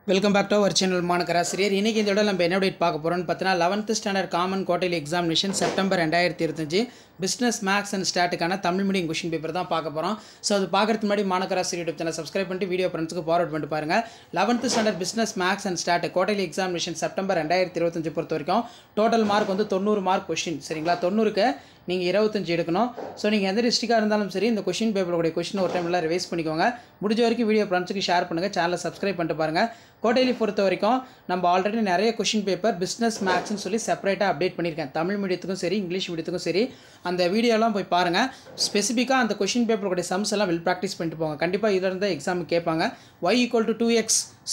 Welcome back to our channel மாணக்கராசிரியர். இன்றைக்கி இந்த விட நம்ம என்ன அப்டேட் பார்க்க போகிறோம்னு பார்த்தீங்கன்னா 11th standard common quarterly examination September 2025 business maths and ஸ்டாட்டுக்கான தமிழ் மீடியம் கொஷின் பேப்பர் தான் பார்க்க போகிறோம். ஸோ அது பார்க்குறதுக்கு முன்னாடி மாணக்கராசிரியர் யூடியூப் சேனல் சப்ஸ்கிரைப் பண்ணிட்டு வீடியோ ஃப்ரெண்ட்ஸுக்கு ஃபார்வர்ட் பண்ணிட்டு பாருங்கள். 11th standard business maths and stat quarterly examination September 2025 பொறுத்த வரைக்கும் டோட்டல் மார்க் வந்து 90 மார்க் கொஷின். சரிங்களா, 90க்கு நீங்கள் 25 எடுக்கணும். ஸோ நீங்கள் எந்த டிஸ்ட்ரிக்டாக இருந்தாலும் சரி இந்த கொஷின் பேப்பருடைய கொஷின் ஒரு டைம் எல்லாம் ரிவைஸ் பண்ணிக்கோங்க. முடிஞ்ச வரைக்கும் வீடியோ ஃப்ரெண்ட்ஸுக்கு ஷேர் பண்ணுங்கள், சேனலை சப்ஸ்கிரைப் பண்ணிட்டு பாருங்கள். குவார்டர்லி பொறுத்த வரைக்கும் நம்ம ஆல்ரெடி நிறைய கொஷின் பேப்பர் பிஸ்னஸ் மேக்ஸ்னு சொல்லி செப்பரேட்டாக அப்டேட் பண்ணியிருக்கேன். தமிழ் மீடியத்துக்கும் சரி இங்கிலீஷ் மீடியத்துக்கும் சரி அந்த வீடியோலாம் போய் பாருங்கள். ஸ்பெசிஃபிக்காக அந்த கொஷின் பேப்பருடைய சம்ஸ் எல்லாம் வில் ப்ராக்டிஸ் பண்ணிட்டு போங்க. கண்டிப்பாக இதில் இருந்தால் எக்ஸாமுக்கு கேட்பாங்க. y = 2x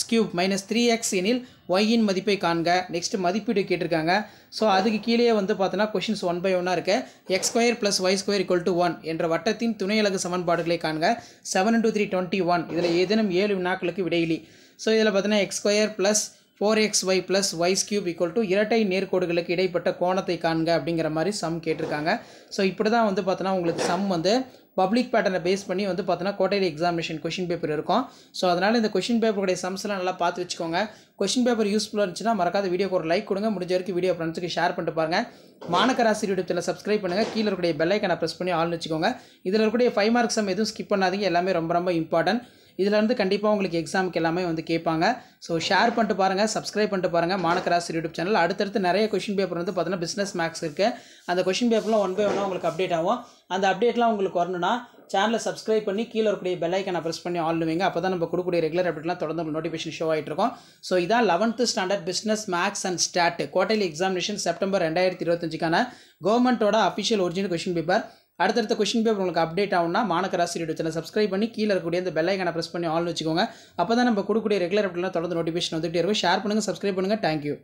cube - 3x எனில் y இன் மதிப்பை காண்க. நெக்ஸ்ட் மதிப்பீடு கேட்டிருக்காங்க. ஸோ அதுக்கு கீழே வந்து பார்த்தோன்னா கொஷின்ஸ் 1 by 1 இருக்குது. x² + y² = 1 என்ற வட்டத்தின் துணையலகு சமன்பாடுகளை காண்க. 7 × 3 21. இதில் ஏதேனும் 7 வினாக்களுக்கு விடையிலி. ஸோ இதில் பார்த்தீங்கன்னா x² + 4xy + y³ இரட்டை நேர்கோடுகளுக்கு இடைப்பட்ட கோணத்தை காண்க அப்படிங்கிற மாதிரி சம் கேட்டிருக்காங்க. ஸோ இப்படி தான் வந்து பார்த்தோன்னா உங்களுக்கு சம் வந்து பப்ளிக் பேட்டர்னை பேஸ் பண்ணி வந்து பார்த்தோன்னா குவார்டர்லி எக்ஸாமினேஷன் கொஷின் பேப்பர் இருக்கும். ஸோ அதனால் இந்த கொஷின் பேப்பருடைய சம்ஸ்லாம் நல்லா பார்த்து வச்சுக்கோங்க. கொஷின் பேப்பர் யூஸ்ஃபுல்லாக இருந்துச்சுன்னா மறக்காத வீடியோக்கு ஒரு லைக் கொடுங்க. முடிஞ்ச வரைக்கும் வீடியோ ஃப்ரெண்ட்ஸுக்கு ஷேர் பண்ணிட்டு பாருங்கள். மாணக்கராசிரியர் யூடியூப் சேனல் சப்ஸ்கிரைப் பண்ணுங்கள். கீழே இருக்கக்கூடிய பெல் ஐக்கானை ப்ரெஸ் பண்ணி ஆல்னு வச்சுக்கோங்க. இதில் இருக்கக்கூடிய 5 மார்க் சம் எதுவும் ஸ்கிப் பண்ணாதீங்க. எல்லாமே ரொம்ப ரொம்ப இம்பார்ட்டன்ட். இதிலேருந்து கண்டிப்பாக உங்களுக்கு எக்ஸாமுக்கு எல்லாமே வந்து கேட்பாங்க. ஸோ ஷேர் பண்ணிட்டு பாருங்கள், சப்ஸ்கிரைப் பண்ணிட்டு பாருங்கள் மாணக்கராசிரியர் யூடியூப் சேனல். அடுத்தடுத்து நிறைய கொஷின் பேப்பர் வந்து பார்த்தீங்கன்னா பிஸ்னஸ் மேக்ஸ் இருக்குது. அந்த கொஷின் பேப்பர்லாம் 1 by 1 உங்களுக்கு அப்டேட் ஆகும். அந்த அப்டேட்லாம் உங்களுக்கு வரணும்னா சேனலை சப்ஸ்கிரைப் பண்ணி கீழே இருக்கக்கூடிய பெல் ஐக்கானை ப்ரெஸ் பண்ணி ஆல் வைங்க. அப்போ தான் நம்ம கொடுக்கக்கூடிய ரெகுலர் அப்டேட்லாம் தொடர்ந்து உங்களுக்கு நோட்டிஃபிகேஷன் ஷோ ஆகிட்டு இருக்கும். ஸோ இதான் 11th standard business maths and stat quarterly examination September 2025க்கான கவர்மெண்ட்டோட அஃபிஷியல் ஒரிஜினல் கொஷின் பேப்பர். அடுத்தடுத்த கொஷின் பேப்பர் உங்களுக்கு அப்டேட் ஆகும்னா மாணக்கராசிரியர் யூடியூப் சேனல் சப்ஸ்கிரைப் பண்ணி கீழே இருக்கக்கூடிய இந்த பெல் ஐக்கானை ப்ரெஸ் பண்ணி ஆல்னு வச்சுக்கோங்க. அப்போ தான் நம்ம கொடுக்கக்கூடிய ரெகுலர் அப்டேட்லாம் தொடர்ந்து நோட்டிஃபிகேஷன் வந்துகிட்டே இருக்கும். ஷேர் பண்ணுங்கள், சப்ஸ்கிரைப் பண்ணுங்கள். தேங்க்யூ.